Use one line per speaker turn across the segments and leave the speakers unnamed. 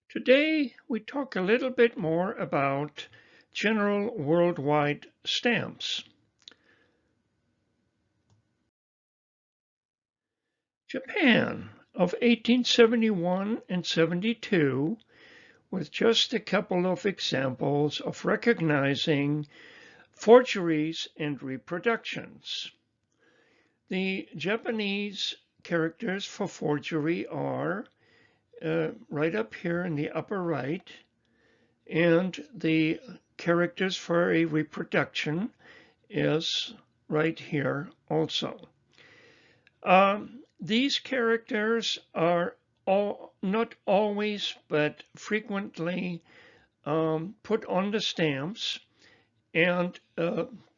Today, we talk a little bit more about general worldwide stamps. Japan of 1871 and 72, with just a couple of examples of recognizing forgeries and reproductions. The Japanese characters for forgery are right up here in the upper right, and the characters for a reproduction is right here also. These characters are not always, but frequently put on the stamps and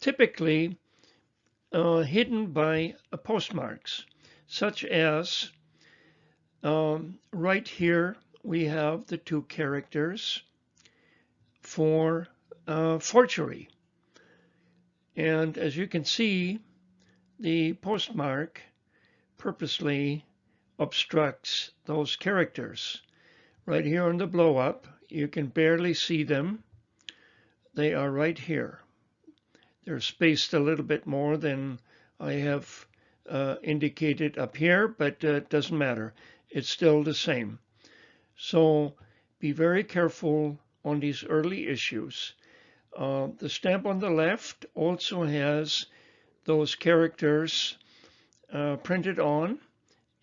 typically hidden by postmarks, such as right here we have the two characters for forgery. And as you can see, the postmark purposely obstructs those characters. Right here on the blow up, you can barely see them. They are right here. They're spaced a little bit more than I have indicated up here, but it doesn't matter. It's still the same. So be very careful on these early issues. The stamp on the left also has those characters printed on,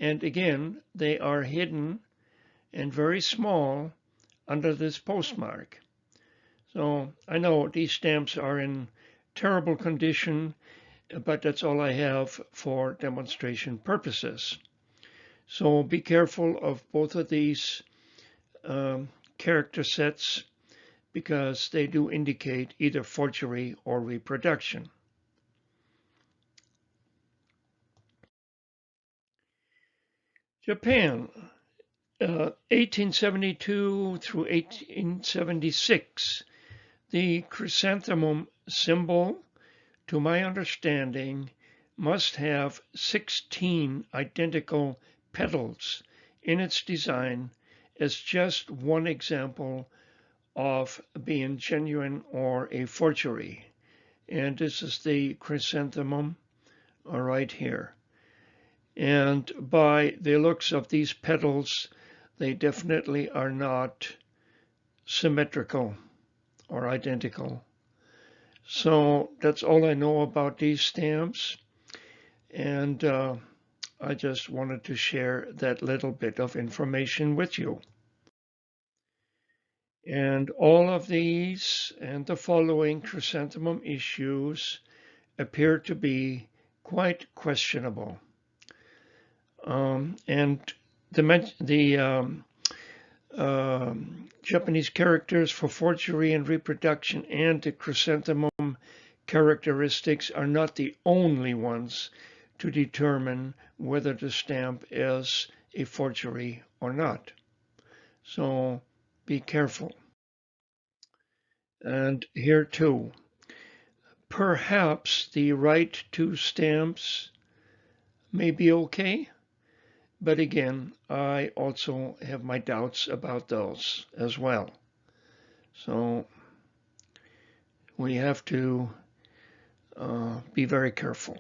and again, they are hidden and very small under this postmark. So I know these stamps are in terrible condition, but that's all I have for demonstration purposes. So be careful of both of these character sets because they do indicate either forgery or reproduction. Japan, 1872 through 1876. The chrysanthemum symbol, to my understanding, must have 16 identical petals in its design as just one example of being genuine or a forgery. And this is the chrysanthemum right here. And by the looks of these petals, they definitely are not symmetrical or identical. So that's all I know about these stamps. And I just wanted to share that little bit of information with you. And all of these and the following chrysanthemum issues appear to be quite questionable. And the Japanese characters for forgery and reproduction and the chrysanthemum characteristics are not the only ones to determine whether the stamp is a forgery or not. So be careful. And here too, perhaps the right to stamps may be okay, but again, I also have my doubts about those as well. So we have to be very careful.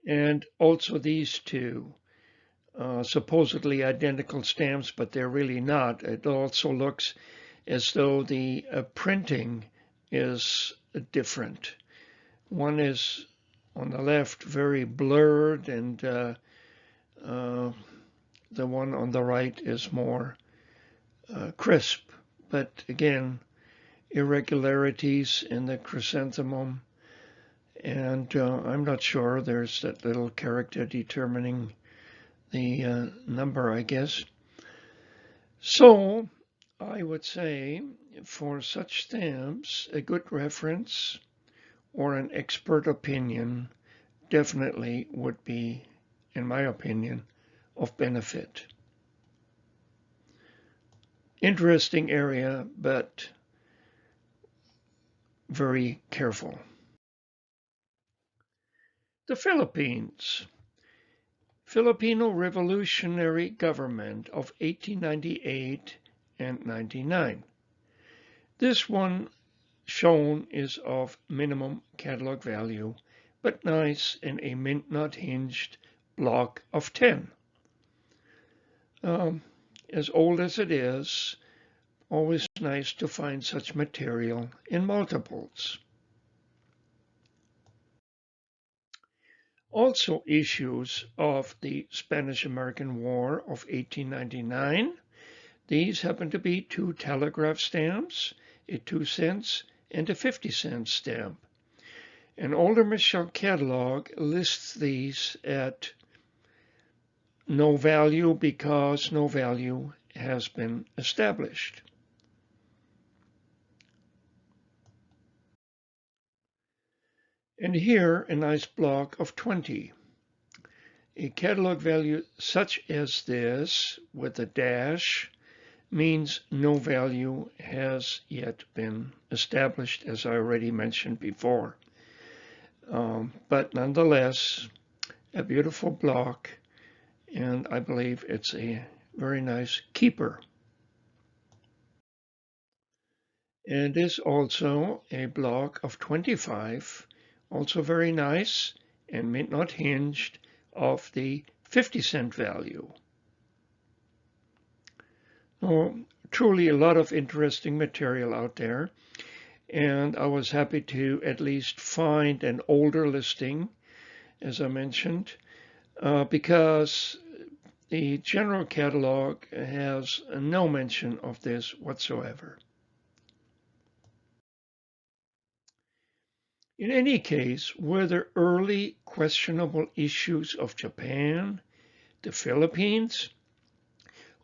And also these two, supposedly identical stamps, but they're really not. It also looks as though the printing is different. One is on the left very blurred, and the one on the right is more crisp. But again, irregularities in the chrysanthemum, and I'm not sure. There's that little character determining the number, I guess. So I would say for such stamps, a good reference or an expert opinion definitely would be, in my opinion, of benefit. Interesting area, but very careful. The Philippines. Filipino Revolutionary Government of 1898 and 99. This one shown is of minimum catalog value, but nice in a mint not hinged block of 10. As old as it is, always nice to find such material in multiples. Also issues of the Spanish-American War of 1899. These happen to be 2 telegraph stamps, a 2-cent and a 50-cent stamp. An older Michelle catalog lists these at no value because no value has been established. And here a nice block of 20. A catalog value such as this with a dash means no value has yet been established, as I already mentioned before. But nonetheless, a beautiful block, and I believe it's a very nice keeper. And is also a block of 25, also very nice and mint not hinged, of the 50-cent value. Oh, truly a lot of interesting material out there, and I was happy to at least find an older listing, as I mentioned, because the general catalog has no mention of this whatsoever. In any case, whether early questionable issues of Japan, the Philippines,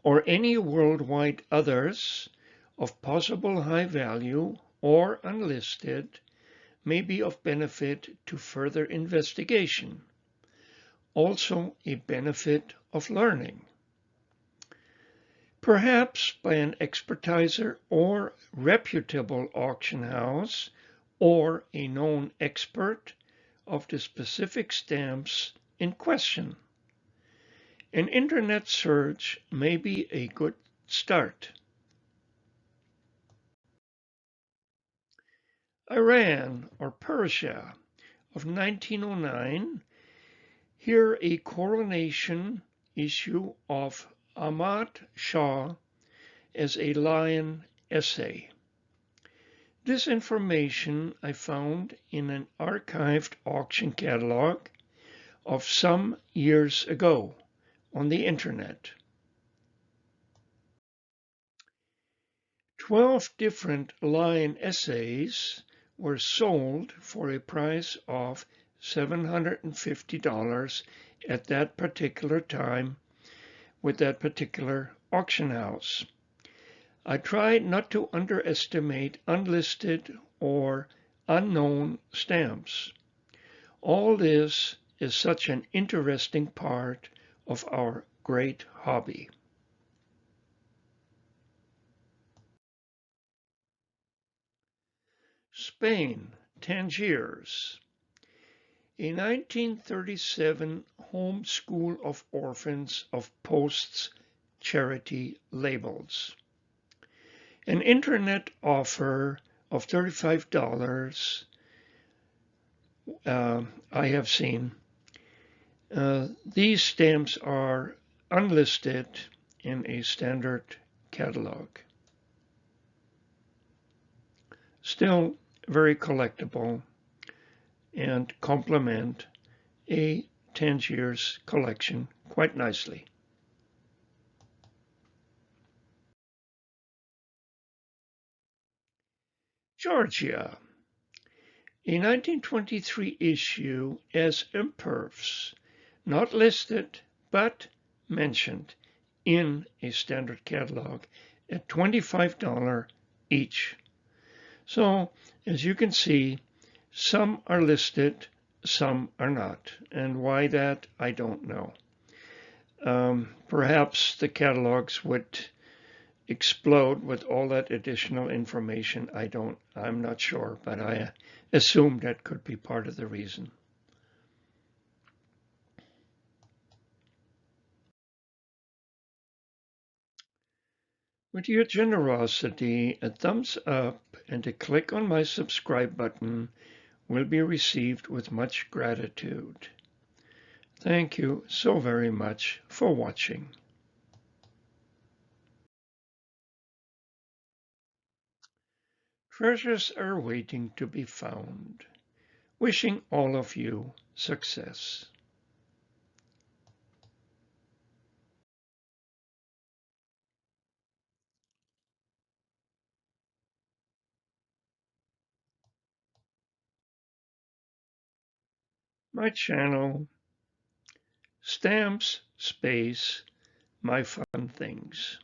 or any worldwide others of possible high value or unlisted may be of benefit to further investigation, also a benefit of learning. Perhaps by an expertiser or reputable auction house or a known expert of the specific stamps in question. An internet search may be a good start. Iran or Persia of 1909. Here a coronation issue of Ahmad Shah as a lion essay. This information I found in an archived auction catalog of some years ago on the internet. 12 different lion essays were sold for a price of $750 at that particular time with that particular auction house. I tried not to underestimate unlisted or unknown stamps. All this is such an interesting part of our great hobby. Spain, Tangiers. A 1937 home school of orphans of Post's charity labels. An internet offer of $35 I have seen. These stamps are unlisted in a standard catalog. Still very collectible and complement a Tangiers collection quite nicely. Georgia. A 1923 issue as imperfs, not listed but mentioned in a standard catalog at $25 each. So, as you can see, some are listed, some are not. And why that, I don't know. Perhaps the catalogs would explode with all that additional information. I'm not sure, but I assume that could be part of the reason. With your generosity, a thumbs up and a click on my subscribe button will be received with much gratitude. Thank you so very much for watching. Treasures are waiting to be found. Wishing all of you success. My channel, stamps, space, my fun things.